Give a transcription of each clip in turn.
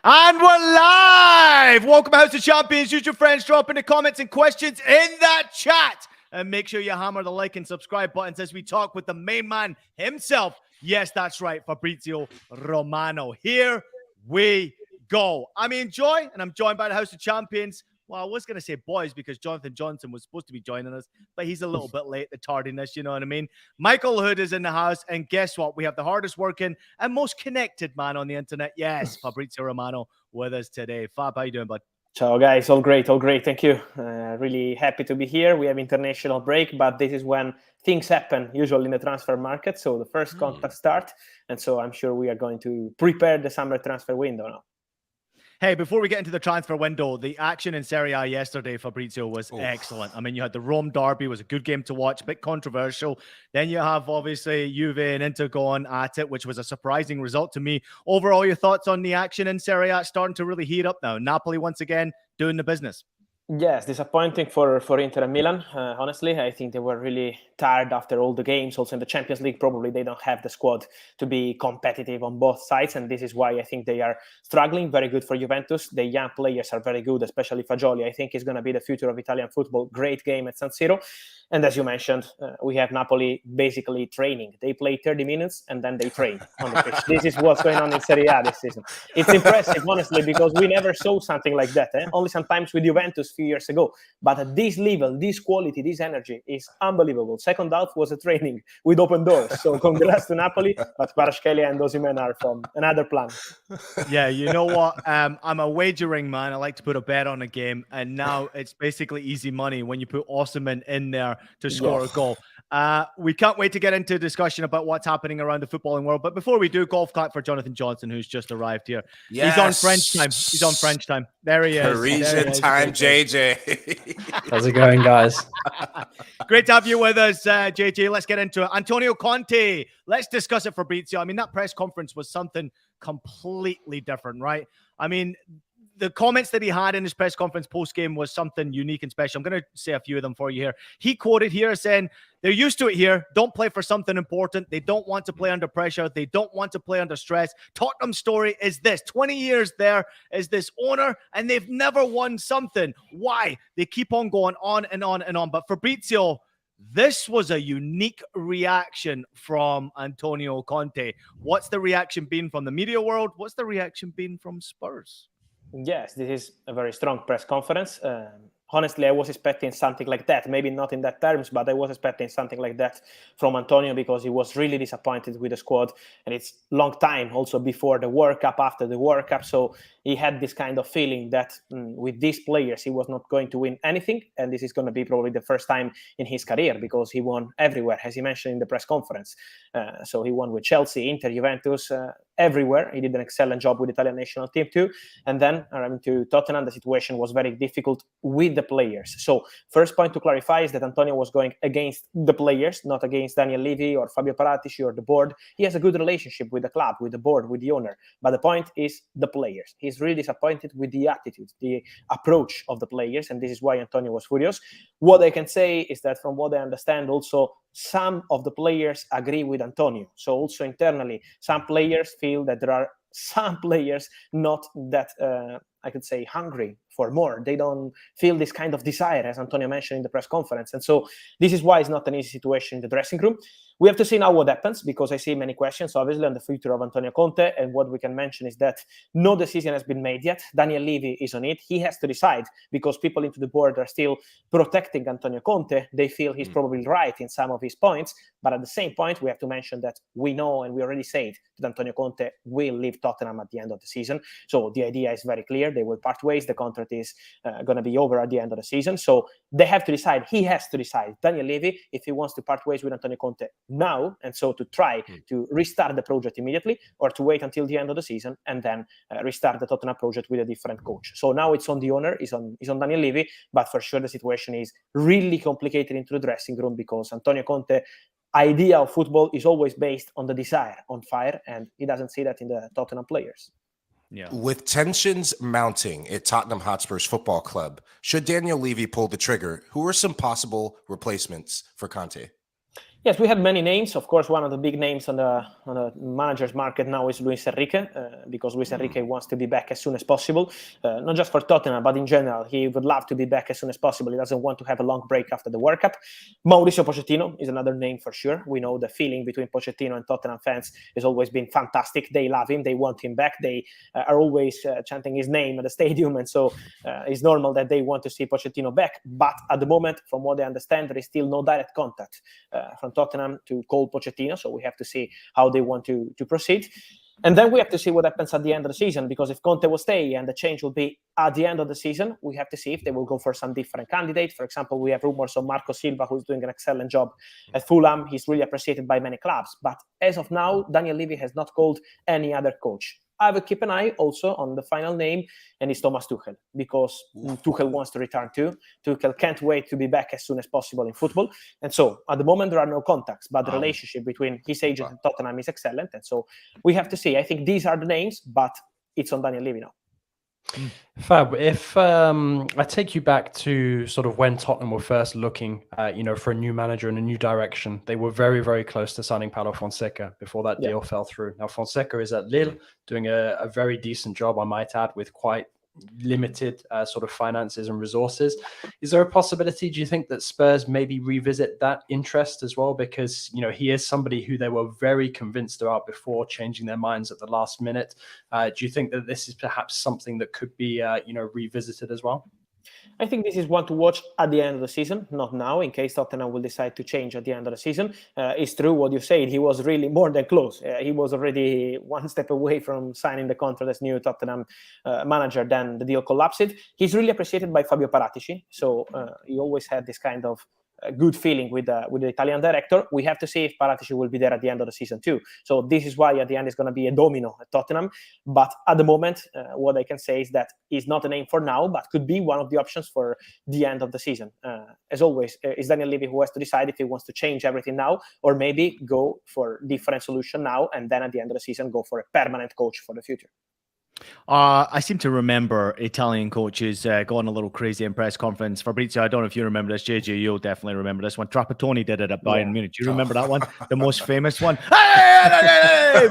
And we're live! Welcome to House of Champions. Use your friends, drop in the comments and questions in that chat. And make sure you hammer the like and subscribe buttons as we talk with the main man himself. Yes, that's right, Fabrizio Romano. Here we go. I'm Ian Joy, and I'm joined by the House of Champions. Well, I was going to say boys because Jonathan Johnson was supposed to be joining us, but he's a little bit late, the tardiness, you know what I mean? Michael Hood is in the house, and guess what? We have the hardest working and most connected man on the internet. Yes, Fabrizio Romano with us today. Fab, how you doing, bud? Ciao guys, all great, all great. Thank you. Really happy to be here. We have international break, but this is when things happen, usually in the transfer market. So the first contact start, and so I'm sure we are going to prepare the summer transfer window now. Hey, before we get into the transfer window, the action in Serie A yesterday, Fabrizio, was excellent. I mean, you had the Rome derby, was a good game to watch, a bit controversial. Then you have, obviously, Juve and Inter going at it, which was a surprising result to me. Overall, your thoughts on the action in Serie A starting to really heat up now? Napoli, once again, doing the business. Yes, disappointing for Inter and Milan. Honestly, I think they were really tired after all the games. Also in the Champions League, probably they don't have the squad to be competitive on both sides. And this is why I think they are struggling. Very good for Juventus. The young players are very good, especially Fagioli. I think he's going to be the future of Italian football. Great game at San Siro. And as you mentioned, we have Napoli basically training. They play 30 minutes and then they train on the pitch. This is what's going on in Serie A this season. It's impressive, honestly, because we never saw something like that. Only sometimes with Juventus a few years ago. But at this level, this quality, this energy is unbelievable. Second half was a training with open doors. So congrats to Napoli, but Kvaratskhelia and Osimhen are from another planet. Yeah, you know what? I'm a wagering man. I like to put a bet on a game, and now it's basically easy money when you put Osimhen in there to score a goal. We can't wait to get into a discussion about what's happening around the footballing world. But before we do, golf clap for Jonathan Johnson, who's just arrived here. Yes. He's on French time. He's on French time. There he is. Parisian time, JJ. How's it going, guys? Great to have you with us, JJ. Let's get into it. Antonio Conte. Let's discuss it, Fabrizio. I mean, that press conference was something completely different, right? I mean, the comments that he had in his press conference post-game was something unique and special. I'm going to say a few of them for you here. He quoted here saying, they're used to it here. Don't play for something important. They don't want to play under pressure. They don't want to play under stress. Tottenham's story is this. 20 years there is this owner, and they've never won something. Why? They keep on going on and on and on. But Fabrizio, this was a unique reaction from Antonio Conte. What's the reaction been from the media world? What's the reaction been from Spurs? Yes, this is a very strong press conference. Honestly, I was expecting something like that. Maybe not in that terms, but I was expecting something like that from Antonio because he was really disappointed with the squad. And it's long time also before the World Cup, after the World Cup. So he had this kind of feeling that with these players, he was not going to win anything. And this is going to be probably the first time in his career because he won everywhere, as he mentioned in the press conference. So he won with Chelsea, Inter, Juventus, everywhere. He did an excellent job with the Italian national team too. And then arriving to Tottenham, the situation was very difficult with the players. So first point to clarify is that Antonio was going against the players, not against Daniel Levy or Fabio Paratici or the board. He has a good relationship with the club, with the board, with the owner. But the point is the players. He's really disappointed with the attitude, the approach of the players. And this is why Antonio was furious. What I can say is that from what I understand, also some of the players agree with Antonio. So also internally, some players feel that there are some players not that, I could say, hungry for more. They don't feel this kind of desire, as Antonio mentioned in the press conference. And so this is why it's not an easy situation in the dressing room. We have to see now what happens, because I see many questions, obviously, on the future of Antonio Conte. And what we can mention is that no decision has been made yet. Daniel Levy is on it. He has to decide, because people into the board are still protecting Antonio Conte. They feel he's probably right in some of his points. But at the same point, we have to mention that we know, and we already said, that Antonio Conte will leave Tottenham at the end of the season. So the idea is very clear. They will part ways. The contract is going to be over at the end of the season. So they have to decide. He has to decide, Daniel Levy, if he wants to part ways with Antonio Conte now, and so to try to restart the project immediately, or to wait until the end of the season and then restart the Tottenham project with a different coach. So now it's on the owner, it's on Daniel Levy, but for sure the situation is really complicated into the dressing room, because Antonio Conte idea of football is always based on the desire, on fire, and he doesn't see that in the Tottenham players. Yeah. With tensions mounting at Tottenham Hotspur's football club, should Daniel Levy pull the trigger, who are some possible replacements for Conte? Yes, we have many names. Of course, one of the big names on the managers market now is Luis Enrique, because Luis Enrique wants to be back as soon as possible. Not just for Tottenham, but in general, he would love to be back as soon as possible. He doesn't want to have a long break after the World Cup. Mauricio Pochettino is another name for sure. We know the feeling between Pochettino and Tottenham fans has always been fantastic. They love him. They want him back. They are always chanting his name at the stadium. And so it's normal that they want to see Pochettino back. But at the moment, from what I understand, there is still no direct contact from Tottenham to call Pochettino, so we have to see how they want to proceed. And then we have to see what happens at the end of the season, because if Conte will stay and the change will be at the end of the season, we have to see if they will go for some different candidate. For example, we have rumors of Marco Silva, who's doing an excellent job at Fulham. He's really appreciated by many clubs. But as of now, Daniel Levy has not called any other coach. I will keep an eye also on the final name, and it's Thomas Tuchel, because Tuchel wants to return too. Tuchel can't wait to be back as soon as possible in football. And so at the moment, there are no contacts, but the relationship between his agent and Tottenham is excellent. And so we have to see. I think these are the names, but it's on Daniel Levy now. Fab, if I take you back to sort of when Tottenham were first looking, for a new manager and a new direction, they were very, very close to signing Paulo Fonseca before that deal fell through. Now, Fonseca is at Lille, doing a very decent job, I might add, with quite limited sort of finances and resources. Is there a possibility, do you think, that Spurs maybe revisit that interest as well? Because, he is somebody who they were very convinced about before changing their minds at the last minute. Do you think that this is perhaps something that could be, revisited as well? I think this is one to watch at the end of the season, not now, in case Tottenham will decide to change at the end of the season. It's true what you said. He was really more than close. He was already one step away from signing the contract as new Tottenham manager. Then the deal collapsed. He's really appreciated by Fabio Paratici. So he always had this kind of good feeling with the Italian director. We have to see if Paratici will be there at the end of the season too. So this is why at the end it's going to be a domino at Tottenham. But at the moment, what I can say is that he's not a name for now, but could be one of the options for the end of the season. As always, it's Daniel Levy who has to decide if he wants to change everything now, or maybe go for different solution now, and then at the end of the season go for a permanent coach for the future. I seem to remember Italian coaches going a little crazy in press conference. Fabrizio, I don't know if you remember this. JJ, you'll definitely remember this one. Trapattoni did it at Bayern Munich. Do you remember that one? The most famous one.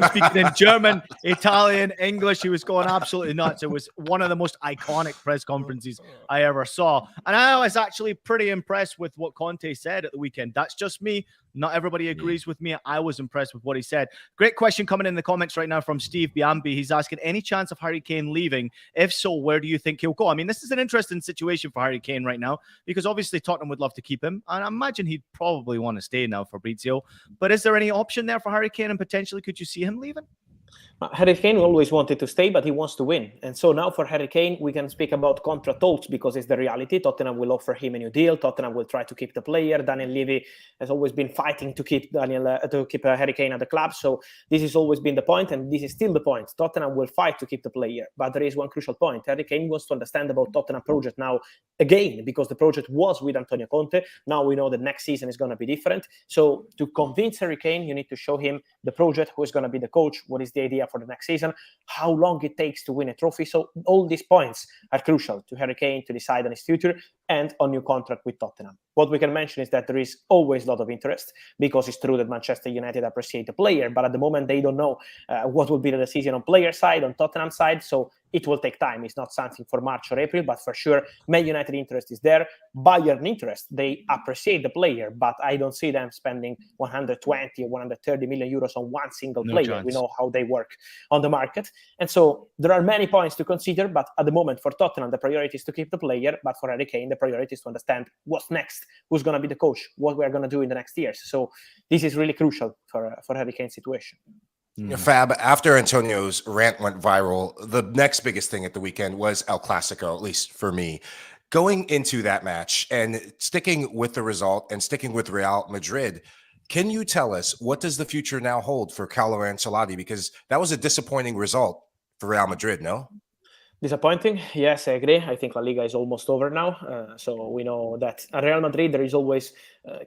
Speaking in German, Italian, English. He was going absolutely nuts. It was one of the most iconic press conferences I ever saw. And I was actually pretty impressed with what Conte said at the weekend. That's just me. Not everybody agrees with me. I was impressed with what he said. Great question coming in the comments right now from Steve Biambi. He's asking, any chance of Harry Kane leaving? If so, where do you think he'll go? I mean, this is an interesting situation for Harry Kane right now, because obviously Tottenham would love to keep him. And I imagine he'd probably want to stay now, Fabrizio. But is there any option there for Harry Kane, and potentially could you see him leaving? Harry Kane always wanted to stay, but he wants to win. And so now for Harry Kane, we can speak about contract talks, because it's the reality. Tottenham will offer him a new deal. Tottenham will try to keep the player. Daniel Levy has always been fighting to keep Harry Kane at the club. So this has always been the point, and this is still the point. Tottenham will fight to keep the player. But there is one crucial point. Harry Kane wants to understand about Tottenham project now again, because the project was with Antonio Conte. Now we know that next season is going to be different. So to convince Harry Kane, you need to show him the project, who is going to be the coach, what is the idea for the next season, how long it takes to win a trophy. So all these points are crucial to Harry Kane to decide on his future and on new contract with Tottenham. What we can mention is that there is always a lot of interest, because it's true that Manchester United appreciate the player, but at the moment they don't know what will be the decision on player side, on Tottenham side. So it will take time. It's not something for March or April, but for sure, Man United interest is there. Bayern interest, they appreciate the player, but I don't see them spending 120 or 130 million euros on one single player. Chance. We know how they work on the market. And so there are many points to consider, but at the moment for Tottenham, the priority is to keep the player, but for Harry Kane, the priority is to understand what's next, who's going to be the coach, what we're going to do in the next years. So this is really crucial for Harry Kane's situation. Fab, after Antonio's rant went viral, the next biggest thing at the weekend was El Clasico, at least for me. Going into that match and sticking with the result and sticking with Real Madrid, can you tell us, what does the future now hold for Carlo Ancelotti? Because that was a disappointing result for Real Madrid, no? Disappointing? Yes, I agree. I think La Liga is almost over now. So we know that at Real Madrid, there is always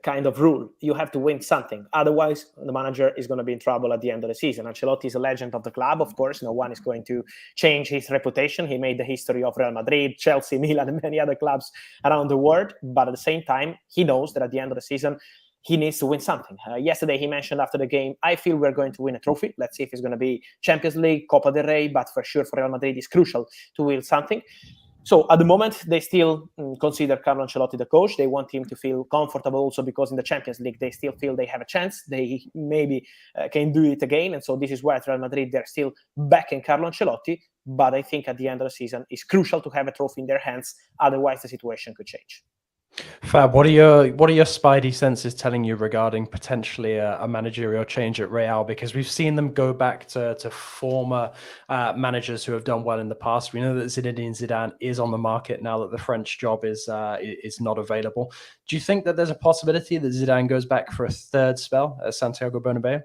kind of rule. You have to win something. Otherwise, the manager is going to be in trouble at the end of the season. Ancelotti is a legend of the club, of course. No one is going to change his reputation. He made the history of Real Madrid, Chelsea, Milan, and many other clubs around the world. But at the same time, he knows that at the end of the season, he needs to win something. Yesterday, he mentioned after the game, I feel we're going to win a trophy. Let's see if it's going to be Champions League, Copa del Rey, but for sure for Real Madrid, it's crucial to win something. So at the moment, they still consider Carlo Ancelotti the coach. They want him to feel comfortable also because in the Champions League, they still feel they have a chance. They maybe can do it again. And so this is why at Real Madrid, they're still backing Carlo Ancelotti. But I think at the end of the season, it's crucial to have a trophy in their hands. Otherwise, the situation could change. Fab, what are your spidey senses telling you regarding potentially a managerial change at Real? Because we've seen them go back to former managers who have done well in the past. We know that Zinedine Zidane is on the market now that the French job is not available. Do you think that there's a possibility that Zidane goes back for a third spell at Santiago Bernabeu?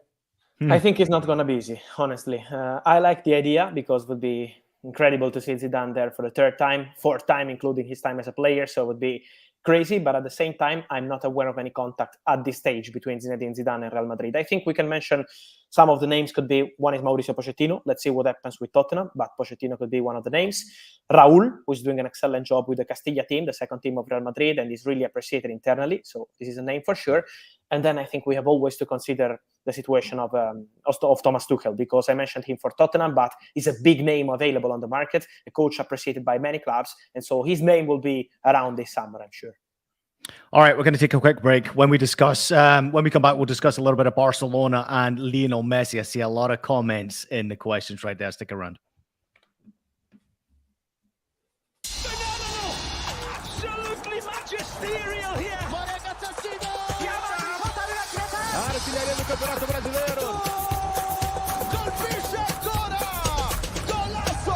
I think it's not going to be easy, honestly. I like the idea because it would be incredible to see Zidane there for the third time, fourth time, including his time as a player. So it would be crazy, but at the same time, I'm not aware of any contact at this stage between Zinedine Zidane and Real Madrid. I think we can mention some of the names. Could be one is Mauricio Pochettino. Let's see what happens with Tottenham, but Pochettino could be one of the names. Raúl, who's doing an excellent job with the Castilla team, the second team of Real Madrid, and is really appreciated internally. So this is a name for sure. And then I think we have always to consider the situation of Thomas Tuchel, because I mentioned him for Tottenham, but he's a big name available on the market, a coach appreciated by many clubs. And so his name will be around this summer, I'm sure. All right, we're going to take a quick break. When we come back, we'll discuss a little bit of Barcelona and Lionel Messi. I see a lot of comments in the questions right there. Stick around. Absolutely magisterial here. Artilharia do Campeonato Brasileiro. Colpisce ancora. Golazo.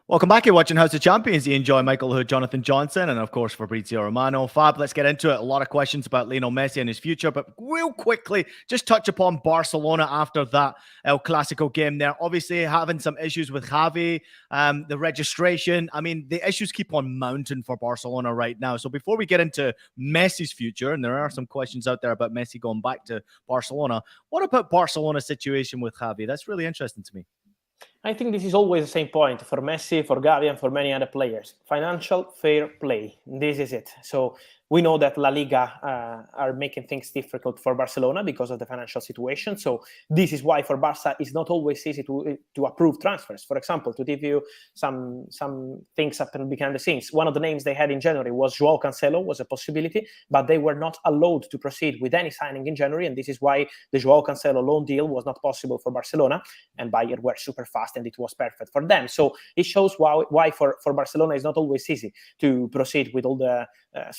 Welcome back. You're watching House of Champions. You enjoy Michael Hood, Jonathan Johnson, and of course Fabrizio Romano. Fab, let's get into it. A lot of questions about Lionel Messi and his future, but real quickly, just touch upon Barcelona after that El Clasico game there. Obviously having some issues with Xavi, the registration. I mean, the issues keep on mounting for Barcelona right now. So before we get into Messi's future, and there are some questions out there about Messi going back to Barcelona, what about Barcelona's situation with Xavi? That's really interesting to me. I think this is always the same point for Messi, for Gavi, and for many other players. Financial fair play. This is it. So we know that La Liga are making things difficult for Barcelona because of the financial situation. So this is why for Barca it's not always easy to approve transfers. For example, to give you some things happen behind the scenes. One of the names they had in January was Joao Cancelo, was a possibility, but they were not allowed to proceed with any signing in January. And this is why the Joao Cancelo loan deal was not possible for Barcelona. And Bayern were super fast and it was perfect for them. So it shows why for Barcelona it's not always easy to proceed with all the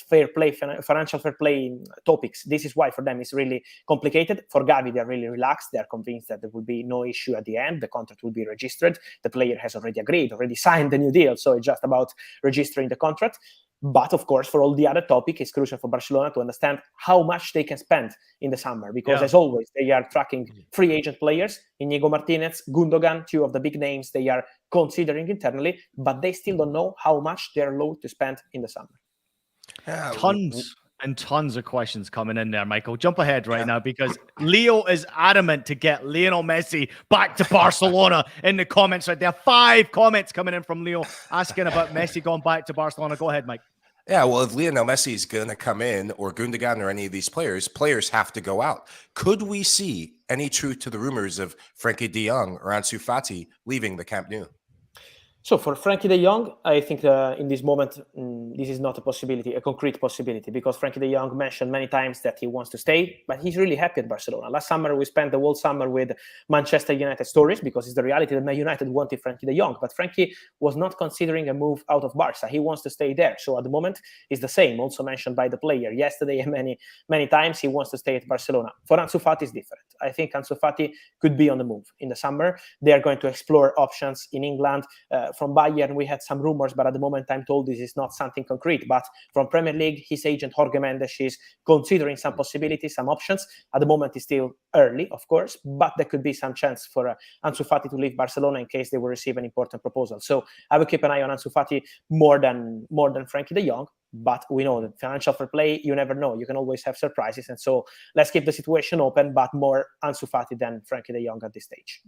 fair play, financial fair play topics. This is why for them it's really complicated. For Gavi, they're really relaxed. They're convinced that there will be no issue at the end. The contract will be registered. The player has already agreed, already signed the new deal. So it's just about registering the contract. But of course, for all the other topics, it's crucial for Barcelona to understand how much they can spend in the summer. Because as always, they are tracking free agent players. Inigo Martinez, Gundogan, two of the big names they are considering internally, but they still don't know how much they're allowed to spend in the summer. Tons and tons of questions coming in there, Michael. Jump ahead right now because Leo is adamant to get Lionel Messi back to Barcelona in the comments right there. 5 comments coming in from Leo asking about Messi going back to Barcelona. Go ahead, Mike. Yeah, well, if Lionel Messi is going to come in, or Gundogan, or any of these players have to go out. Could we see any truth to the rumors of Frenkie de Jong or Ansu Fati leaving the Camp Nou? So for Frenkie de Jong, I think in this moment, this is not a possibility, a concrete possibility, because Frenkie de Jong mentioned many times that he wants to stay, but he's really happy at Barcelona. Last summer, we spent the whole summer with Manchester United stories, because it's the reality that Man United wanted Frenkie de Jong, but Frenkie was not considering a move out of Barca. He wants to stay there. So at the moment, it's the same, also mentioned by the player yesterday and many times, he wants to stay at Barcelona. For Ansu Fati, it's different. I think Ansu Fati could be on the move in the summer. They are going to explore options in England. From Bayern, we had some rumors, but at the moment, I'm told this is not something concrete. But from Premier League, his agent Jorge Mendes is considering some possibilities, some options. At the moment, it's still early, of course, but there could be some chance for Ansu Fati to leave Barcelona in case they will receive an important proposal. So I will keep an eye on Ansu Fati more than Frenkie de Jong. But we know that financial fair play, you never know. You can always have surprises. And so let's keep the situation open, but more Ansu Fati than Frenkie de Jong at this stage.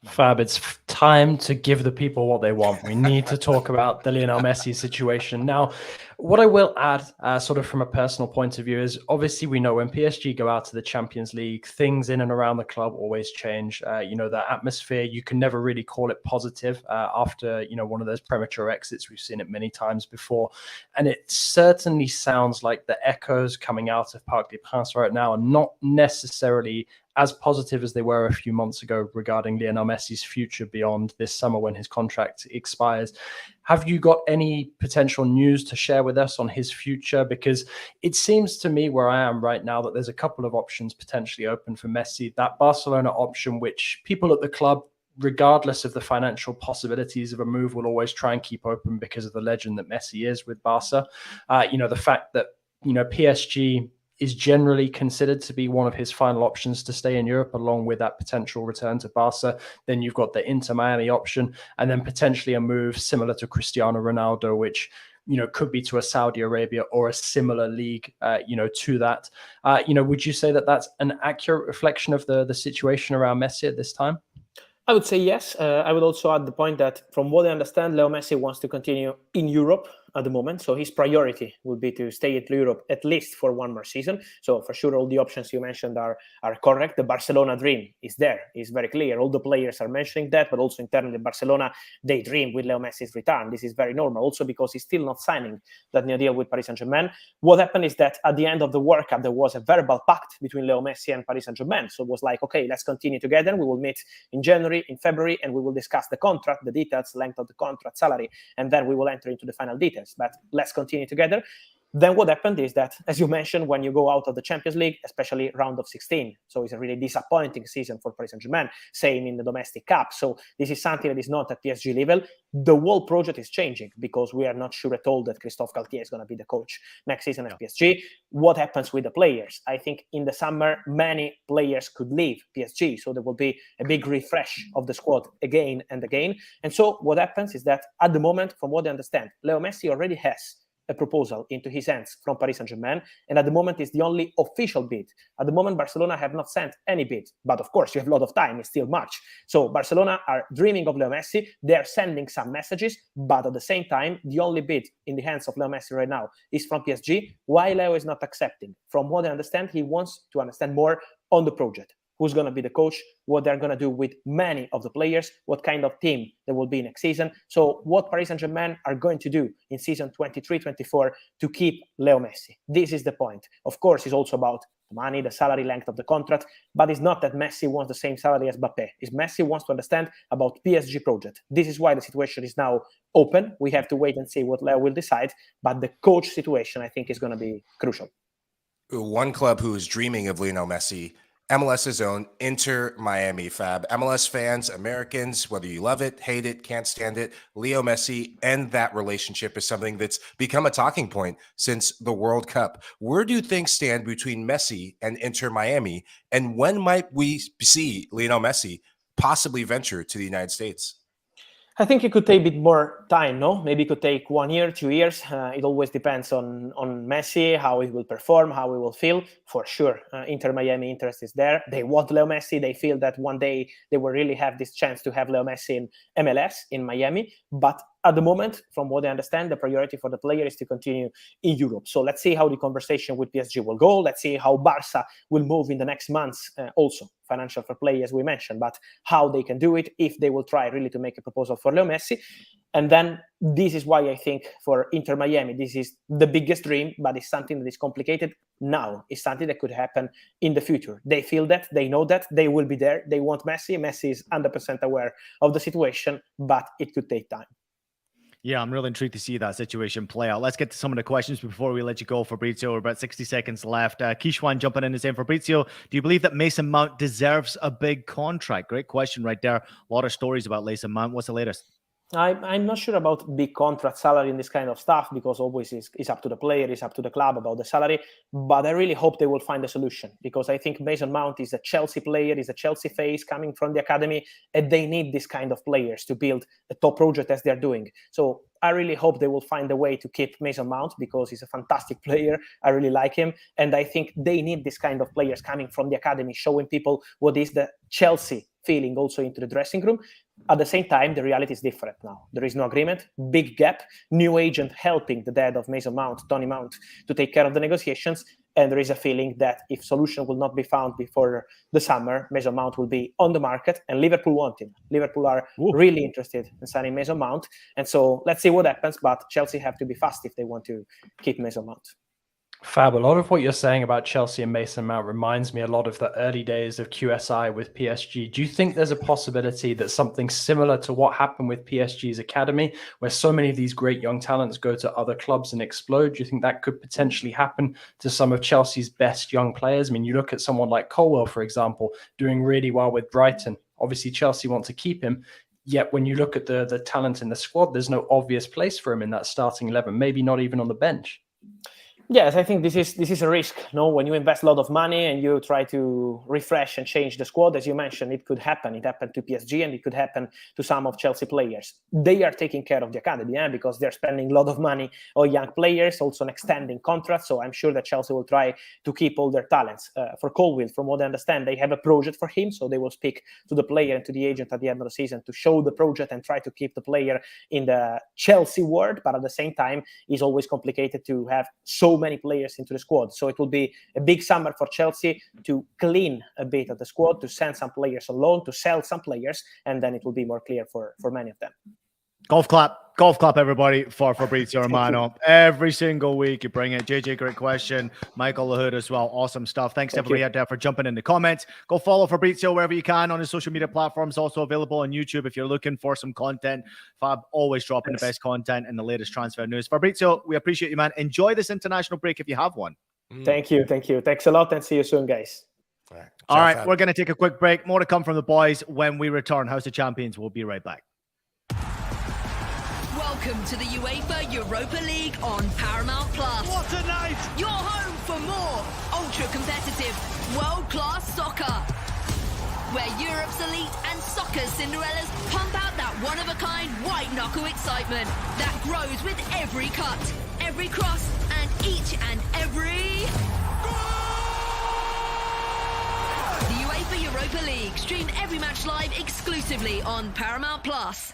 Fab, it's time to give the people what they want. We need to talk about the Lionel Messi situation. Now, What I will add, sort of from a personal point of view, is obviously we know when PSG go out to the Champions League, things in and around the club always change. The atmosphere, you can never really call it positive after, one of those premature exits. We've seen it many times before. And it certainly sounds like the echoes coming out of Parc des Princes right now are not necessarily as positive as they were a few months ago regarding Lionel Messi's future beyond this summer when his contract expires. Have you got any potential news to share with us on his future? Because it seems to me where I am right now that there's a couple of options potentially open for Messi. That Barcelona option, which people at the club, regardless of the financial possibilities of a move, will always try and keep open because of the legend that Messi is with Barca. The fact that, PSG is generally considered to be one of his final options to stay in Europe, along with that potential return to Barca. Then you've got the Inter Miami option, and then potentially a move similar to Cristiano Ronaldo, which could be to a Saudi Arabia or a similar league, to that. Would you say that that's an accurate reflection of the situation around Messi at this time? I would say yes. I would also add the point that from what I understand, Leo Messi wants to continue in Europe at the moment. So his priority will be to stay at Europe at least for one more season. So for sure, all the options you mentioned are correct. The Barcelona dream is there. It's very clear. All the players are mentioning that, but also internally Barcelona, they dream with Leo Messi's return. This is very normal. Also because he's still not signing that new deal with Paris Saint-Germain. What happened is that at the end of the World Cup, there was a verbal pact between Leo Messi and Paris Saint-Germain. So it was like, okay, let's continue together. We will meet in January, in February, and we will discuss the contract, the details, length of the contract, salary, and then we will enter into the final details. But let's continue together. Then what happened is that, as you mentioned, when you go out of the Champions League, especially round of 16, so it's a really disappointing season for Paris Saint-Germain, same in the domestic cup. So this is something that is not at PSG level. The whole project is changing because we are not sure at all that Christophe Galtier is going to be the coach next season at PSG. What happens with the players? I think in the summer, many players could leave PSG. So there will be a big refresh of the squad again and again. And so what happens is that at the moment, from what I understand, Leo Messi already has a proposal into his hands from Paris Saint-Germain, and at the moment is the only official bid. At the moment, Barcelona have not sent any bid, but of course, you have a lot of time, it's still March. So Barcelona are dreaming of Leo Messi, they are sending some messages, but at the same time, the only bid in the hands of Leo Messi right now is from PSG, why Leo is not accepting. From what I understand, he wants to understand more on the project. Who's going to be the coach, what they're going to do with many of the players, what kind of team there will be next season. So what Paris Saint-Germain are going to do in season 23-24 to keep Leo Messi. This is the point. Of course, it's also about the money, the salary length of the contract, but it's not that Messi wants the same salary as Mbappé. It's Messi wants to understand about PSG project. This is why the situation is now open. We have to wait and see what Leo will decide, but the coach situation, I think, is going to be crucial. One club who is dreaming of Lionel Messi, MLS's own Inter Miami, Fab. MLS fans, Americans, whether you love it, hate it, can't stand it, Leo Messi and that relationship is something that's become a talking point since the World Cup. Where do things stand between Messi and Inter Miami? And when might we see Lionel Messi possibly venture to the United States? I think it could take a bit more time, no? Maybe it could take 1 year, 2 years. It always depends on Messi, how he will perform, how he will feel. For sure, Inter Miami interest is there. They want Leo Messi. They feel that one day they will really have this chance to have Leo Messi in MLS, in Miami. But at the moment, from what I understand, the priority for the player is to continue in Europe. So let's see how the conversation with PSG will go. Let's see how Barca will move in the next months. Also, financial fair play, as we mentioned, but how they can do it, if they will try really to make a proposal for Leo Messi. And then this is why I think for Inter Miami, this is the biggest dream, but it's something that is complicated now. It's something that could happen in the future. They feel that, they know that, they will be there. They want Messi. Messi is 100% aware of the situation, but it could take time. Yeah, I'm really intrigued to see that situation play out. Let's get to some of the questions before we let you go, Fabrizio. We're about 60 seconds left. Kishwan jumping in and saying, Fabrizio, do you believe that Mason Mount deserves a big contract? Great question right there. A lot of stories about Mason Mount. What's the latest? I'm not sure about big contract salary and this kind of stuff, because always it's up to the player, it's up to the club about the salary. But I really hope they will find a solution, because I think Mason Mount is a Chelsea player, is a Chelsea face coming from the academy, and they need this kind of players to build a top project as they're doing. So I really hope they will find a way to keep Mason Mount, because he's a fantastic player. I really like him. And I think they need this kind of players coming from the academy, showing people what is the Chelsea feeling also into the dressing room. At the same time, the reality is different now. There is no agreement, big gap, new agent helping the dad of Mason Mount, Tony Mount, to take care of the negotiations. And there is a feeling that if solution will not be found before the summer, Mason Mount will be on the market, and Liverpool want him. Liverpool are really interested in signing Mason Mount. And so let's see what happens, but Chelsea have to be fast if they want to keep Mason Mount. Fab, a lot of what you're saying about Chelsea and Mason Mount reminds me a lot of the early days of QSI with PSG. Do you think there's a possibility that something similar to what happened with PSG's academy, where so many of these great young talents go to other clubs and explode? Do you think that could potentially happen to some of Chelsea's best young players? I mean, you look at someone like Colwell, for example, doing really well with Brighton. Obviously, Chelsea want to keep him. Yet when you look at the talent in the squad, there's no obvious place for him in that starting 11, maybe not even on the bench. Yes, I think this is a risk. No, when you invest a lot of money and you try to refresh and change the squad, as you mentioned, it could happen. It happened to PSG and it could happen to some of Chelsea players. They are taking care of the academy because they're spending a lot of money on young players, also on extending contracts. So I'm sure that Chelsea will try to keep all their talents. For Colwill, from what I understand, they have a project for him. So they will speak to the player and to the agent at the end of the season to show the project and try to keep the player in the Chelsea world. But at the same time, it's always complicated to have so many players into the squad. So it will be a big summer for Chelsea to clean a bit of the squad, to send some players on loan, to sell some players, and then it will be more clear for many of them. Golf clap, everybody, for Fabrizio Romano. Every single week you bring it. JJ, great question. Michael Lahoud as well. Awesome stuff. Thanks to everybody out there for jumping in the comments. Go follow Fabrizio wherever you can on his social media platforms. Also available on YouTube if you're looking for some content. Fab always dropping the best content and the latest transfer news. Fabrizio, we appreciate you, man. Enjoy this international break if you have one. Thank you. Thanks a lot and see you soon, guys. All right, we're going to take a quick break. More to come from the boys when we return. House of Champions. We'll be right back. Welcome to the UEFA Europa League on Paramount Plus. What a night! Your home for more ultra-competitive, world-class soccer. Where Europe's elite and soccer's Cinderellas pump out that one-of-a-kind white-knuckle excitement that grows with every cut, every cross, and each and every... The UEFA Europa League, streamed every match live exclusively on Paramount Plus.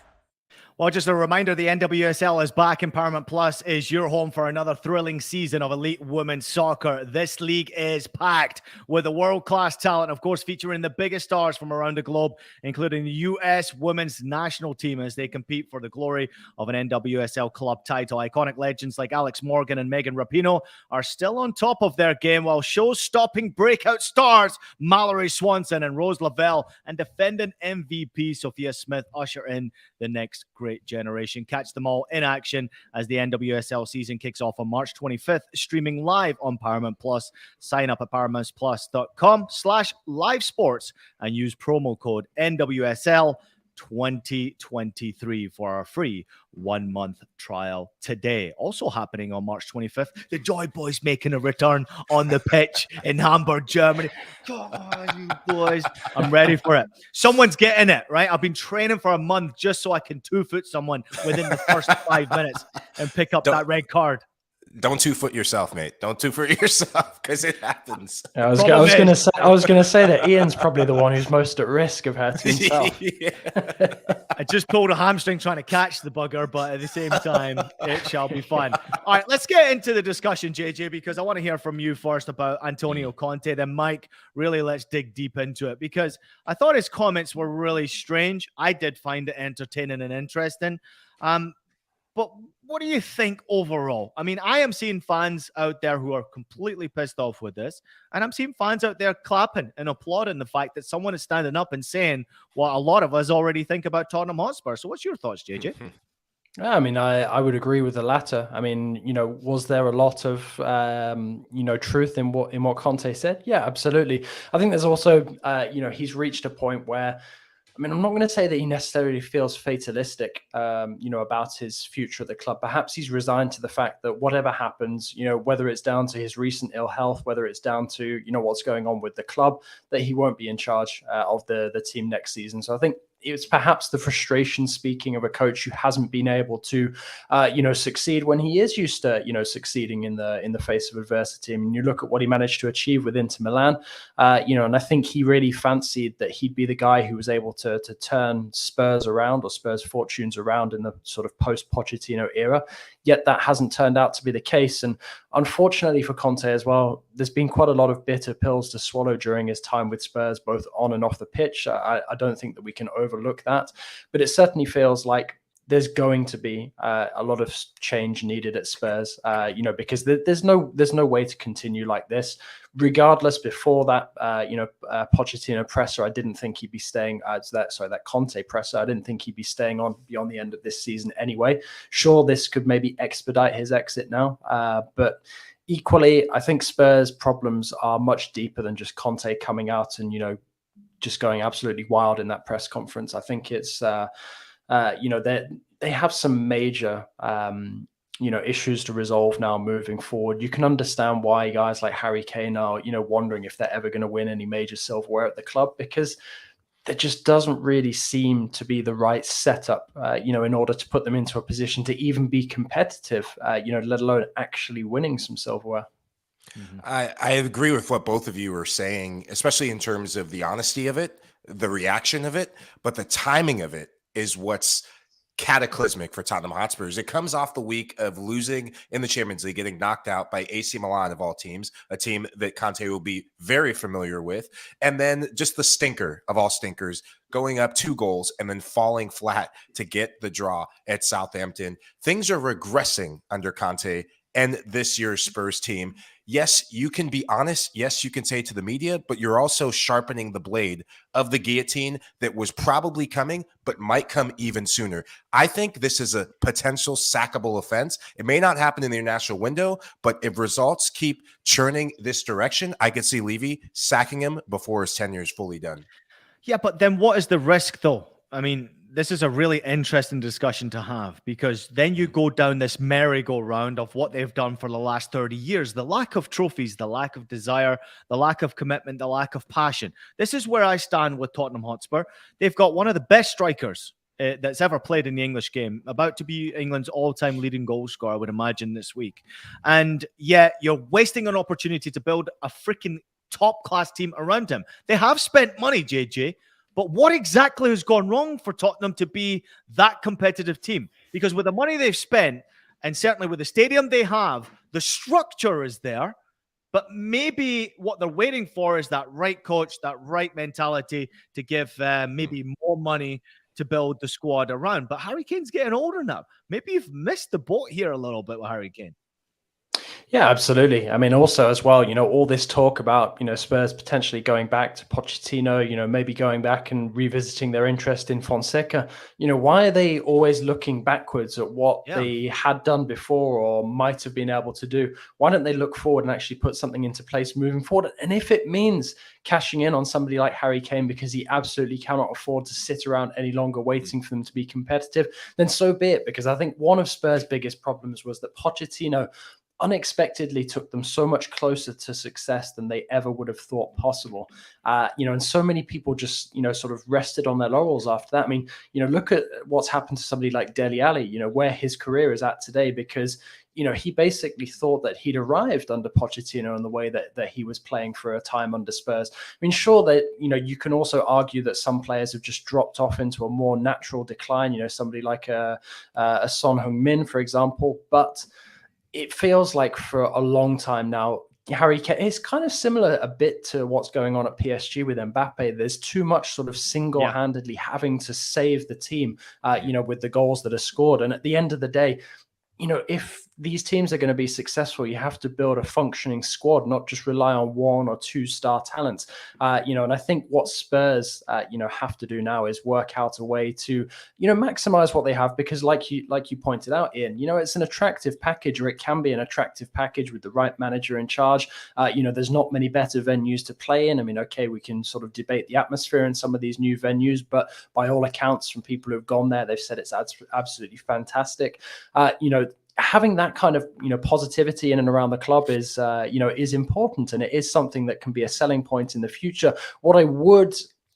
Well, just a reminder, the NWSL is back, and Paramount Plus is your home for another thrilling season of elite women's soccer. This league is packed with a world-class talent, of course, featuring the biggest stars from around the globe, including the U.S. women's national team as they compete for the glory of an NWSL club title. Iconic legends like Alex Morgan and Megan Rapinoe are still on top of their game, while show-stopping breakout stars Mallory Swanson and Rose Lavelle and defending MVP Sophia Smith usher in the next great generation. Catch them all in action as the NWSL season kicks off on March 25th, streaming live on Paramount Plus. Sign up at ParamountPlus.com/live sports and use promo code NWSL 2023 for our free 1-month trial today. Also happening on March 25th, the Joy Boys making a return on the pitch in Hamburg, Germany. Come on, you boys. I'm ready for it. Someone's getting it, right? I've been training for a month just so I can 2-foot someone within the first 5 minutes and pick up that red card. Don't 2-foot yourself, mate. Don't 2-foot yourself because it happens. I was going to say that Ian's probably the one who's most at risk of hurting himself. I just pulled a hamstring trying to catch the bugger, but at the same time, it shall be fun. All right, let's get into the discussion, JJ, because I want to hear from you first about Antonio Conte. Then Mike, really let's dig deep into it because I thought his comments were really strange. I did find it entertaining and interesting. But what do you think overall? I mean, I am seeing fans out there who are completely pissed off with this, and I'm seeing fans out there clapping and applauding the fact that someone is standing up and saying what a lot of us already think about Tottenham Hotspur. So what's your thoughts, JJ? I mean, I would agree with the latter. I mean, was there a lot of, truth in what Conte said? Yeah, absolutely. I think there's also, he's reached a point where, I mean, I'm not going to say that he necessarily feels fatalistic, about his future at the club. Perhaps he's resigned to the fact that whatever happens, whether it's down to his recent ill health, whether it's down to, what's going on with the club, that he won't be in charge of the team next season. So I think it's perhaps the frustration speaking of a coach who hasn't been able to, succeed when he is used to, succeeding in the face of adversity. I mean, you look at what he managed to achieve with Inter Milan, and I think he really fancied that he'd be the guy who was able to turn Spurs around, or Spurs' fortunes around, in the sort of post-Pochettino era. Yet that hasn't turned out to be the case. And unfortunately for Conte as well, there's been quite a lot of bitter pills to swallow during his time with Spurs, both on and off the pitch. I don't think that we can overlook that, but it certainly feels like there's going to be a lot of change needed at Spurs, because there's no way to continue like this. Regardless, before that, Pochettino presser, I didn't think he'd be staying. That Conte presser, I didn't think he'd be staying on beyond the end of this season anyway. Sure, this could maybe expedite his exit now, but equally, I think Spurs' problems are much deeper than just Conte coming out and just going absolutely wild in that press conference. I think it's they have some major issues to resolve now moving forward. You can understand why guys like Harry Kane are wondering if they're ever going to win any major silverware at the club, because there just doesn't really seem to be the right setup, in order to put them into a position to even be competitive, let alone actually winning some silverware. Mm-hmm. I agree with what both of you are saying, especially in terms of the honesty of it, the reaction of it, but the timing of it is what's cataclysmic for Tottenham Hotspurs. It comes off the week of losing in the Champions League, getting knocked out by AC Milan of all teams, a team that Conte will be very familiar with. And then just the stinker of all stinkers, going up 2 goals and then falling flat to get the draw at Southampton. Things are regressing under Conte and this year's Spurs team. Yes, you can be honest. Yes, you can say to the media, but you're also sharpening the blade of the guillotine that was probably coming, but might come even sooner. I think this is a potential sackable offense. It may not happen in the international window, but if results keep churning this direction, I could see Levy sacking him before his tenure is fully done. Yeah, but then what is the risk, though? I mean, this is a really interesting discussion to have, because then you go down this merry-go-round of what they've done for the last 30 years. The lack of trophies, the lack of desire, the lack of commitment, the lack of passion. This is where I stand with Tottenham Hotspur. They've got one of the best strikers that's ever played in the English game, about to be England's all-time leading goal scorer, I would imagine, this week. And yet you're wasting an opportunity to build a freaking top-class team around him. They have spent money, JJ, but what exactly has gone wrong for Tottenham to be that competitive team? Because with the money they've spent, and certainly with the stadium they have, the structure is there, but maybe what they're waiting for is that right coach, that right mentality to give maybe more money to build the squad around. But Harry Kane's getting older now. Maybe you've missed the boat here a little bit with Harry Kane. Yeah, absolutely. I mean, also as well, all this talk about, Spurs potentially going back to Pochettino, maybe going back and revisiting their interest in Fonseca. Why are they always looking backwards at what they had done before or might have been able to do? Why don't they look forward and actually put something into place moving forward? And if it means cashing in on somebody like Harry Kane because he absolutely cannot afford to sit around any longer waiting for them to be competitive, then so be it. Because I think one of Spurs' biggest problems was that Pochettino unexpectedly took them so much closer to success than they ever would have thought possible. And so many people just, sort of rested on their laurels after that. I mean, look at what's happened to somebody like Dele Alli, where his career is at today, because, he basically thought that he'd arrived under Pochettino in the way that he was playing for a time under Spurs. I mean, sure that, you can also argue that some players have just dropped off into a more natural decline, somebody like a Son Heung-min, for example, but it feels like for a long time now, Harry Kane is kind of similar a bit to what's going on at PSG with Mbappe. There's too much sort of single-handedly having to save the team, with the goals that are scored. And at the end of the day, if these teams are going to be successful, you have to build a functioning squad, not just rely on 1 or 2 star talents. And I think what Spurs, have to do now is work out a way to, maximize what they have, because like you pointed out, Ian, it's an attractive package, or it can be an attractive package with the right manager in charge. There's not many better venues to play in. I mean, okay, we can sort of debate the atmosphere in some of these new venues, but by all accounts from people who've gone there, they've said it's absolutely fantastic. Having that kind of positivity in and around the club is is important, and it is something that can be a selling point in the future. What I would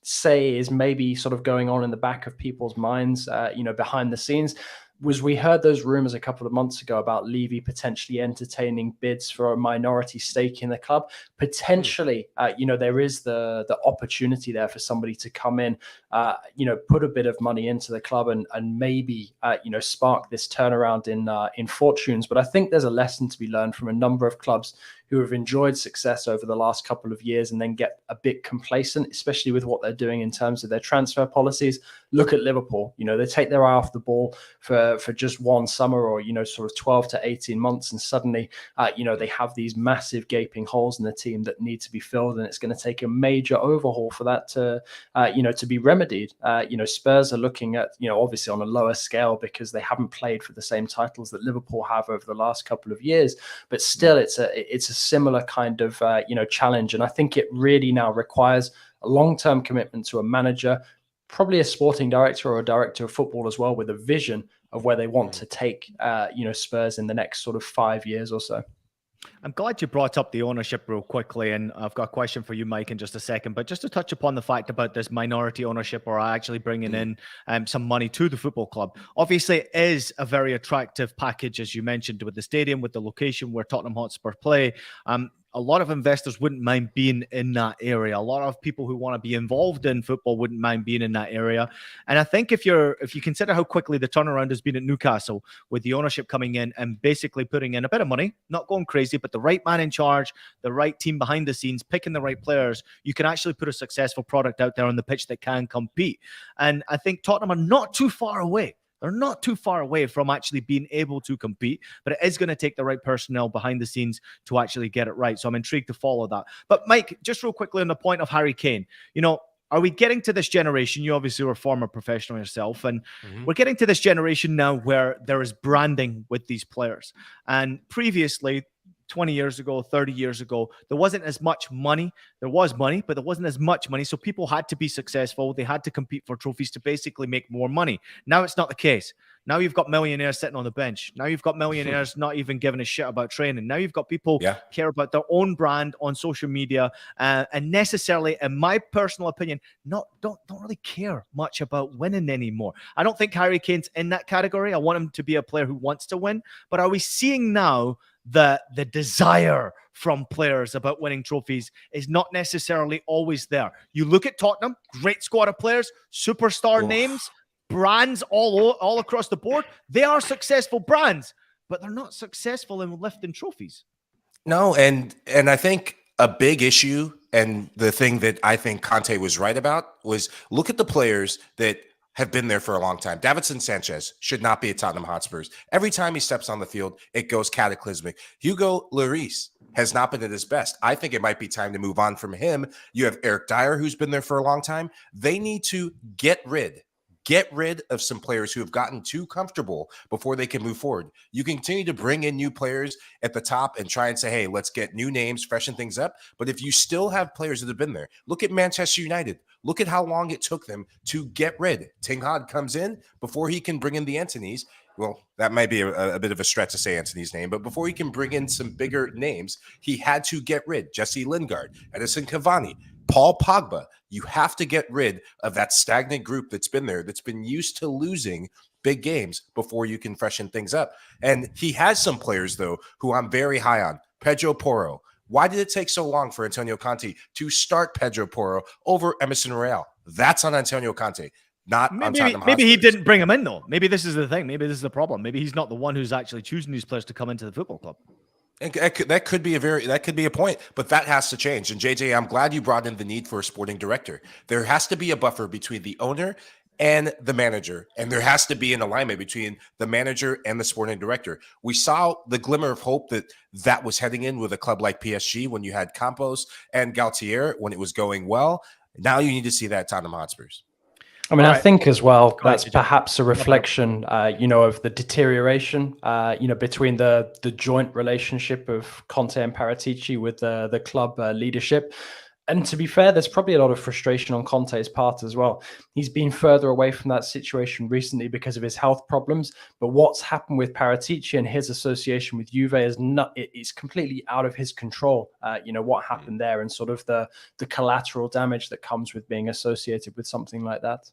say is maybe sort of going on in the back of people's minds, behind the scenes, was we heard those rumors a couple of months ago about Levy potentially entertaining bids for a minority stake in the club. Potentially, there is the opportunity there for somebody to come in, put a bit of money into the club and maybe, spark this turnaround in fortunes. But I think there's a lesson to be learned from a number of clubs who have enjoyed success over the last couple of years and then get a bit complacent, especially with what they're doing in terms of their transfer policies. Look at Liverpool. They take their eye off the ball for just one summer or, sort of 12 to 18 months. And suddenly, they have these massive gaping holes in the team that need to be filled. And it's going to take a major overhaul for that to be remedied. Spurs are looking at, obviously on a lower scale because they haven't played for the same titles that Liverpool have over the last couple of years. But still, it's a similar kind of, challenge. And I think it really now requires a long-term commitment to a manager, probably a sporting director or a director of football as well, with a vision of where they want to take, Spurs in the next sort of 5 years or so. I'm glad you brought up the ownership real quickly, and I've got a question for you, Mike, in just a second. But just to touch upon the fact about this minority ownership or actually bringing in some money to the football club. Obviously, it is a very attractive package, as you mentioned, with the stadium, with the location where Tottenham Hotspur play. A lot of investors wouldn't mind being in that area. A lot of people who want to be involved in football wouldn't mind being in that area. And I think if you consider how quickly the turnaround has been at Newcastle, with the ownership coming in and basically putting in a bit of money, not going crazy, but the right man in charge, the right team behind the scenes, picking the right players, you can actually put a successful product out there on the pitch that can compete. And I think Tottenham are not too far away. They're not too far away from actually being able to compete, but it is going to take the right personnel behind the scenes to actually get it right. So I'm intrigued to follow that. But Mike, just real quickly on the point of Harry Kane, are we getting to this generation? You obviously were a former professional yourself, and we're getting to this generation now where there is branding with these players. And previously, 20 years ago, 30 years ago, there wasn't as much money. There was money, but there wasn't as much money. So people had to be successful. They had to compete for trophies to basically make more money. Now it's not the case. Now you've got millionaires sitting on the bench. Now you've got millionaires not even giving a shit about training. Now you've got people care about their own brand on social media, and necessarily, in my personal opinion, don't really care much about winning anymore. I don't think Harry Kane's in that category. I want him to be a player who wants to win. But are we seeing now the desire from players about winning trophies is not necessarily always there? You look at Tottenham, great squad of players, superstar names, brands all across the board. They are successful brands, but they're not successful in lifting trophies. No, and I think a big issue, and the thing that I think Conte was right about, was look at the players that have been there for a long time. Davinson Sanchez should not be at Tottenham Hotspurs. Every time he steps on the field, it goes cataclysmic. Hugo Lloris has not been at his best. I think it might be time to move on from him. You have Eric Dyer, who's been there for a long time. They need to get rid of some players who have gotten too comfortable before they can move forward. You continue to bring in new players at the top and try and say, hey, let's get new names, freshen things up. But if you still have players that have been there, look at Manchester United. Look at how long it took them to get rid. Ten Hag comes in before he can bring in the Antonys. Well, that might be a bit of a stretch to say Anthony's name, but before he can bring in some bigger names, he had to get rid. Jesse Lingard, Edison Cavani, Paul Pogba. You have to get rid of that stagnant group that's been there, that's been used to losing big games before you can freshen things up. And he has some players, though, who I'm very high on. Pedro Porro. Why did it take so long for Antonio Conte to start Pedro Porro over Emerson Royale? That's on Antonio Conte, not on Tottenham Hotspur. Maybe he didn't bring him in, though. Maybe this is the thing. Maybe this is the problem. Maybe he's not the one who's actually choosing these players to come into the football club. That could be a point, but that has to change. And JJ, I'm glad you brought in the need for a sporting director. There has to be a buffer between the owner and the manager, and there has to be an alignment between the manager and the sporting director. We saw the glimmer of hope that was heading in with a club like PSG when you had Campos and Galtier when it was going well. Now you need to see that at Tottenham Hotspurs. I mean, I think as well, that's perhaps a reflection, of the deterioration, between the joint relationship of Conte and Paratici with the club leadership. And to be fair, there's probably a lot of frustration on Conte's part as well. He's been further away from that situation recently because of his health problems. But what's happened with Paratici and his association with Juve is it's completely out of his control. What happened there and sort of the collateral damage that comes with being associated with something like that.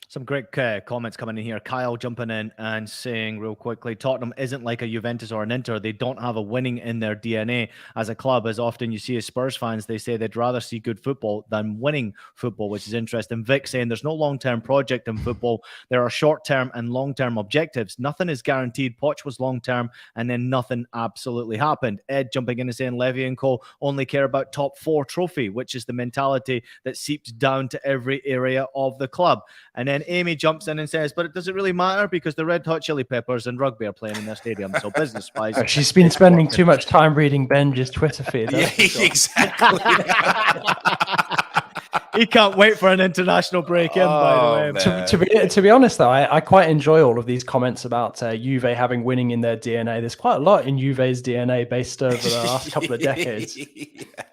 Some great comments coming in here. Kyle jumping in and saying real quickly, Tottenham isn't like a Juventus or an Inter. They don't have a winning in their DNA as a club. As often you see as Spurs fans, they say they'd rather see good football than winning football, which is interesting. Vic saying there's no long-term project in football. There are short-term and long-term objectives. Nothing is guaranteed. Poch was long-term and then nothing absolutely happened. Ed jumping in and saying Levy and Co. only care about top 4 trophy, which is the mentality that seeps down to every area of the club. And then Amy jumps in and says, but it doesn't really matter because the Red Hot Chili Peppers and rugby are playing in their stadium. So business-wise. She's been spending too much time reading Benji's Twitter feed. Yeah, exactly. He can't wait for an international break in, by the way. To be honest, though, I quite enjoy all of these comments about Juve having winning in their DNA. There's quite a lot in Juve's DNA based over the last couple of decades.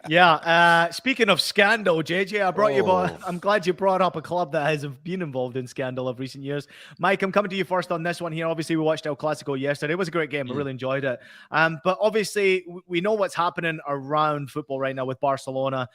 Yeah. Speaking of scandal, JJ, I brought you. I'm glad you brought up a club that has been involved in scandal of recent years. Mike, I'm coming to you first on this one here. Obviously, we watched El Clasico yesterday. It was a great game. I really enjoyed it. But obviously, we know what's happening around football right now with Barcelona.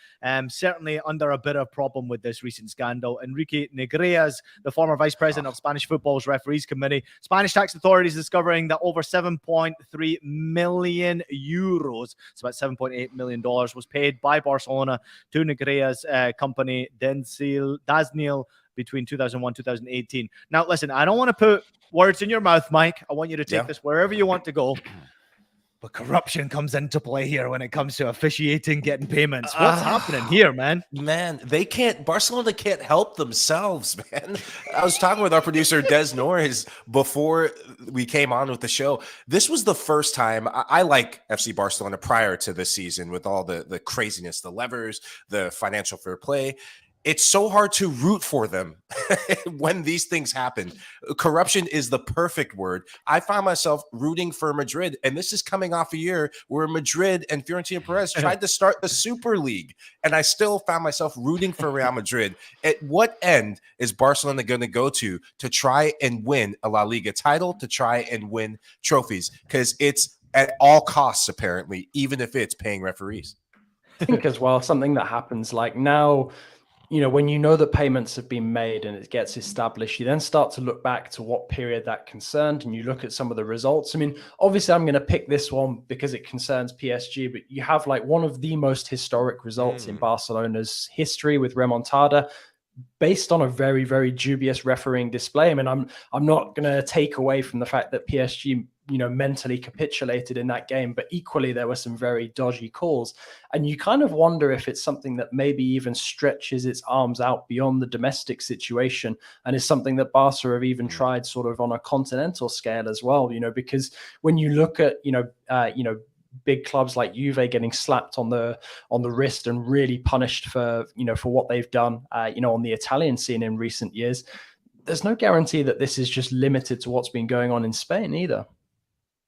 Certainly under a bit of problem with this recent scandal. Enrique Negreira, the former vice president of Spanish football's referees committee, Spanish tax authorities discovering that over 7.3 million euros, it's about $7.8 million, was paid by Barcelona to Negreira's company Dasnil between 2001 2018. Now, listen, I don't want to put words in your mouth, Mike. I want you to take this wherever you want to go. But corruption comes into play here when it comes to officiating, getting payments. What's happening here, man? Man, Barcelona can't help themselves, man. I was talking with our producer, Des Norris, before we came on with the show. This was the first time I like FC Barcelona prior to this season with all the craziness, the levers, the financial fair play. It's so hard to root for them when these things happen. Corruption is the perfect word. I found myself rooting for Madrid, and this is coming off a year where Madrid and Florentino Perez tried to start the Super League, and I still found myself rooting for Real Madrid. At what end is Barcelona going to go to try and win a La Liga title, to try and win trophies? Because it's at all costs, apparently, even if it's paying referees. I think as well, something that happens like now, when you know that payments have been made and it gets established, you then start to look back to what period that concerned and you look at some of the results. I mean, obviously I'm going to pick this one because it concerns PSG, but you have like one of the most historic results in Barcelona's history with remontada, based on a very, very dubious refereeing display. I mean, I'm not going to take away from the fact that PSG mentally capitulated in that game, but equally there were some very dodgy calls. And you kind of wonder if it's something that maybe even stretches its arms out beyond the domestic situation and is something that Barca have even tried sort of on a continental scale as well, because when you look at, big clubs like Juve getting slapped on the wrist and really punished for what they've done, on the Italian scene in recent years, there's no guarantee that this is just limited to what's been going on in Spain either.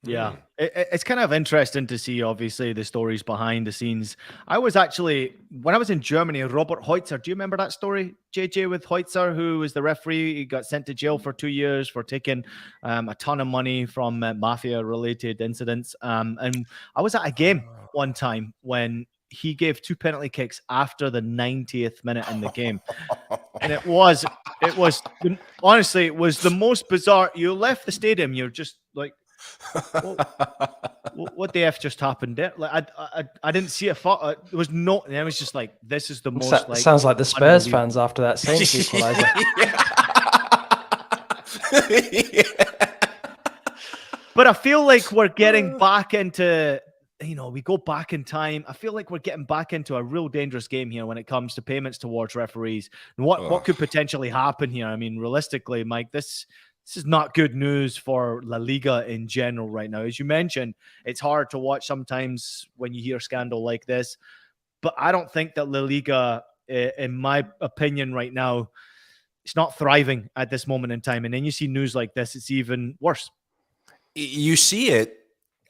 Yeah, it's kind of interesting to see, obviously, the stories behind the scenes. I was actually, when I was in Germany, Robert Heutzer, do you remember that story, JJ, with Heutzer, who was the referee? He got sent to jail for 2 years for taking a ton of money from mafia-related incidents. And I was at a game one time when he gave 2 penalty kicks after the 90th minute in the game. And it was honestly, it was the most bizarre. You left the stadium, you're just like, what the F just happened there? Like I didn't see a photo. There was no. It was just like, this is the most. Sounds like the Spurs fans after that Saints equalizer. But I feel like we're getting back into. We go back in time. I feel like we're getting back into a real dangerous game here when it comes to payments towards referees and what could potentially happen here. I mean, realistically, Mike, this is not good news for La Liga in general right now. As you mentioned, it's hard to watch sometimes when you hear scandal like this, but I don't think that La Liga, in my opinion right now, it's not thriving at this moment in time. And then you see news like this, it's even worse. You see it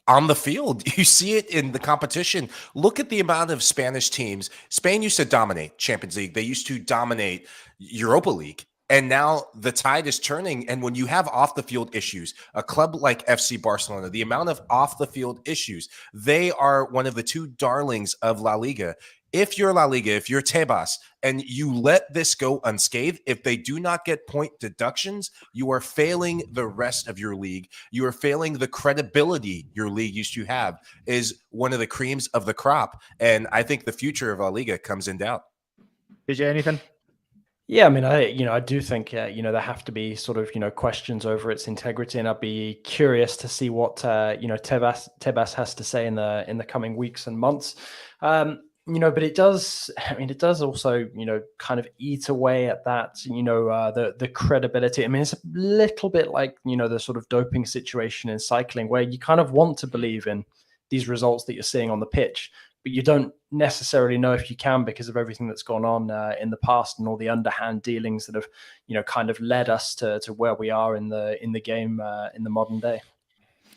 on the field. You see it in the competition. Look at the amount of Spanish teams. Spain used to dominate Champions League. They used to dominate Europa League. And now the tide is turning. And when you have off the field issues, a club like FC Barcelona, the amount of off the field issues, they are one of the two darlings of La Liga. If you're La Liga, if you're Tebas, and you let this go unscathed, if they do not get point deductions, you are failing the rest of your league. You are failing the credibility your league used to have, is one of the creams of the crop. And I think the future of La Liga comes in doubt. Did you anything? Yeah, I mean, I do think, there have to be sort of, questions over its integrity, and I'd be curious to see what, Tebas has to say in the coming weeks and months. But it does also, kind of eat away at that, the credibility. I mean, it's a little bit like, the sort of doping situation in cycling, where you kind of want to believe in these results that you're seeing on the pitch, but you don't necessarily know if you can, because of everything that's gone on in the past and all the underhand dealings that have, kind of led us to where we are in the game in the modern day.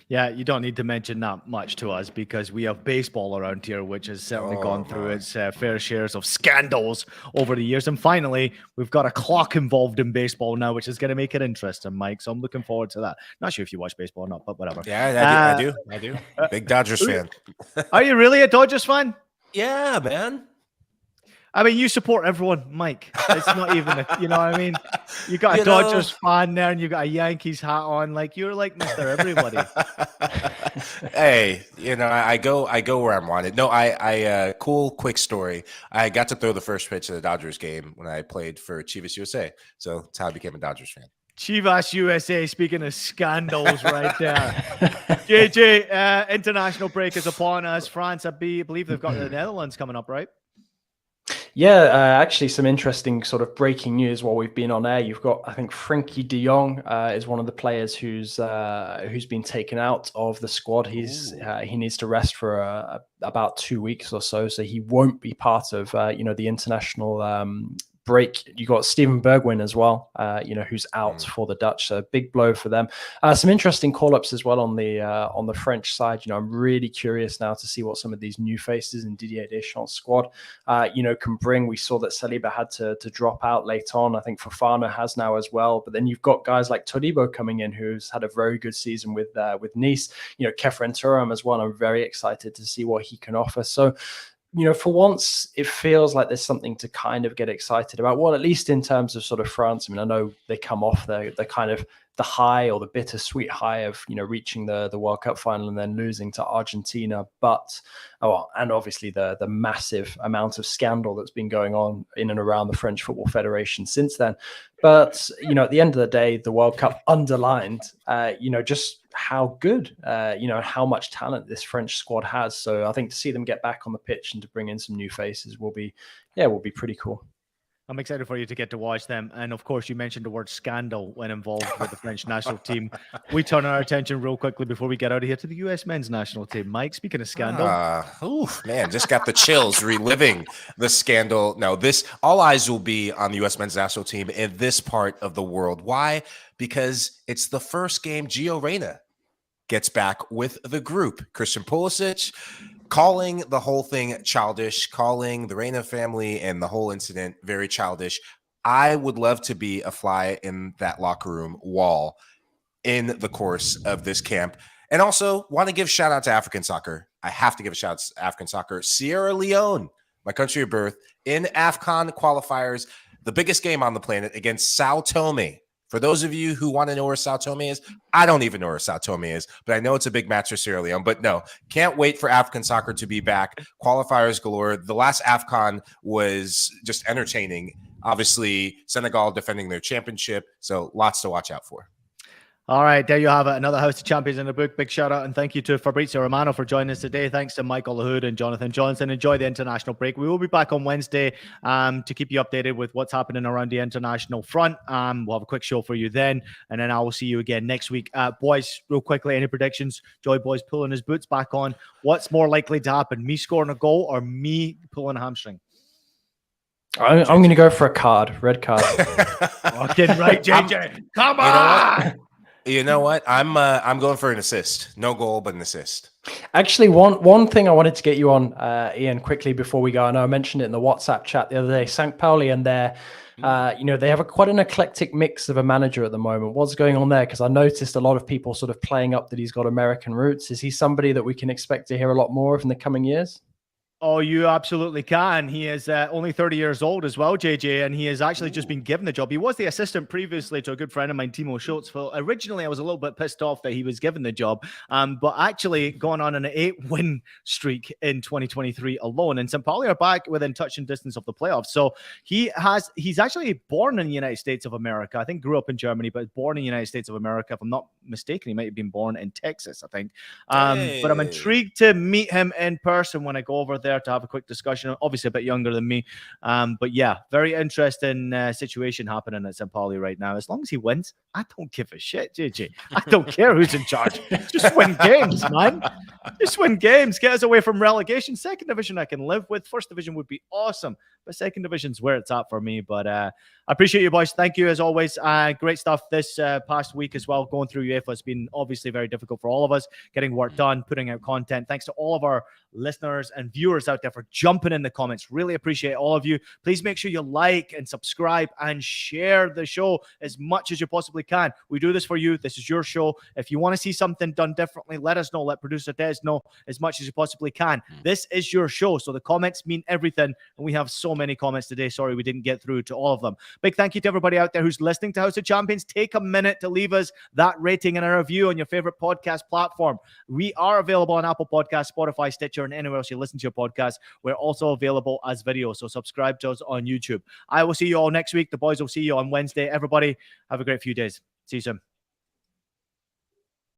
Yeah, you don't need to mention that much to us, because we have baseball around here, which has certainly gone through its fair shares of scandals over the years. And finally, we've got a clock involved in baseball now, which is going to make it interesting, Mike. So I'm looking forward to that. Not sure if you watch baseball or not, but whatever. Yeah, I do. Big Dodgers fan. Are you really a Dodgers fan? Yeah, man. I mean, you support everyone, Mike. It's not even, you know what I mean? You got a Dodgers fan there, and you got a Yankees hat on. Like, you're like Mr. Everybody. Hey, I go where I'm wanted. No, I cool, quick story. I got to throw the first pitch of the Dodgers game when I played for Chivas USA. So that's how I became a Dodgers fan. Chivas USA, speaking of scandals right there. JJ, international break is upon us. France, I believe they've got the Netherlands coming up, right? Yeah, actually some interesting sort of breaking news while we've been on air. You've got, I think, Frenkie de Jong is one of the players who's been taken out of the squad. He needs to rest for about 2 weeks or so he won't be part of the international break. You got Steven Bergwijn as well, who's out for the Dutch. So big blow for them. Some interesting call-ups as well on the French side. I'm really curious now to see what some of these new faces in Didier Deschamps' squad, can bring. We saw that Saliba had to drop out late on. I think Fofana has now as well. But then you've got guys like Todibo coming in, who's had a very good season with Nice. Kefren Turam as well. I'm very excited to see what he can offer. So, for once, it feels like there's something to kind of get excited about. Well, at least in terms of sort of France. I mean, I know they come off the kind of the high, or the bittersweet high of, reaching the World Cup final and then losing to Argentina. But, and obviously the massive amount of scandal that's been going on in and around the French Football Federation since then. But, at the end of the day, the World Cup underlined, just how good, how much talent this French squad has. So I think to see them get back on the pitch and to bring in some new faces will be pretty cool. I'm excited for you to get to watch them. And of course, you mentioned the word scandal when involved with the French national team. We turn our attention real quickly before we get out of here to the US men's national team. Mike, speaking of scandal. Man, just got the chills reliving the scandal. No, all eyes will be on the US men's national team in this part of the world. Why? Because it's the first game Gio Reyna gets back with the group. Christian Pulisic calling the whole thing childish, calling the Reyna family and the whole incident very childish. I would love to be a fly in that locker room wall in the course of this camp. And also want to give shout out to African soccer. I have to give a shout out to African soccer. Sierra Leone, my country of birth, in AFCON qualifiers, the biggest game on the planet against Sao Tome. For those of you who want to know where Sao Tome is, I don't even know where Sao Tome is, but I know it's a big match for Sierra Leone. But no, can't wait for African soccer to be back. Qualifiers galore. The last AFCON was just entertaining. Obviously, Senegal defending their championship, so lots to watch out for. All right, there you have it. Another House of Champions in the book. Big shout out and thank you to Fabrizio Romano for joining us today. Thanks to Michael Lahoud and Jonathan Johnson. Enjoy the international break. We will be back on Wednesday to keep you updated with what's happening around the international front. We'll have a quick show for you then, and then I will see you again next week. Boys, real quickly, any predictions? Joy Boy's pulling his boots back on. What's more likely to happen? Me scoring a goal or me pulling a hamstring? I'm going to go for a red card. Fucking right, JJ. Come on! You know what? I'm going for an assist. No goal, but an assist. Actually, one thing I wanted to get you on, Ian, quickly before we go. I know I mentioned it in the WhatsApp chat the other day. St. Pauli and their, they have quite an eclectic mix of a manager at the moment. What's going on there? Because I noticed a lot of people sort of playing up that he's got American roots. Is he somebody that we can expect to hear a lot more of in the coming years? Oh, you absolutely can. He is only 30 years old as well, JJ, and he has actually just been given the job. He was the assistant previously to a good friend of mine, Timo Schultz. Well, originally, I was a little bit pissed off that he was given the job, but actually gone on an 8-win streak in 2023 alone. And St. Pauli are back within touching distance of the playoffs. So he's actually born in the United States of America. I think grew up in Germany, but born in the United States of America. If I'm not mistaken, he might have been born in Texas, I think. But I'm intrigued to meet him in person when I go over there to have a quick discussion. Obviously a bit younger than me, but yeah, very interesting situation happening at St. Pauli right now. As long as he wins, I don't give a shit, JJ. I don't care who's in charge. Just win games, man. Just win games. Get us away from relegation. Second division I can live with. First division would be awesome, but second division's where it's at for me. But I appreciate you, boys. Thank you as always. Great stuff this past week as well. Going through UEFA has been obviously very difficult for all of us, getting work done, putting out content. Thanks to all of our listeners and viewers out there for jumping in the comments. Really appreciate all of you. Please make sure you like and subscribe and share the show as much as you possibly can. We do this for you. This is your show. If you want to see something done differently, let us know. Let producer Des know as much as you possibly can. This is your show, so the comments mean everything, and we have so many comments today. Sorry we didn't get through to all of them. Big thank you to everybody out there who's listening to House of Champions. Take a minute to leave us that rating and a review on your favorite podcast platform. We are available on Apple Podcasts, Spotify, Stitcher, and anywhere else you listen to your podcast. We're also available as video, so subscribe to us on YouTube. I will see you all next week. The boys will see you on Wednesday. Everybody, have a great few days. See you soon.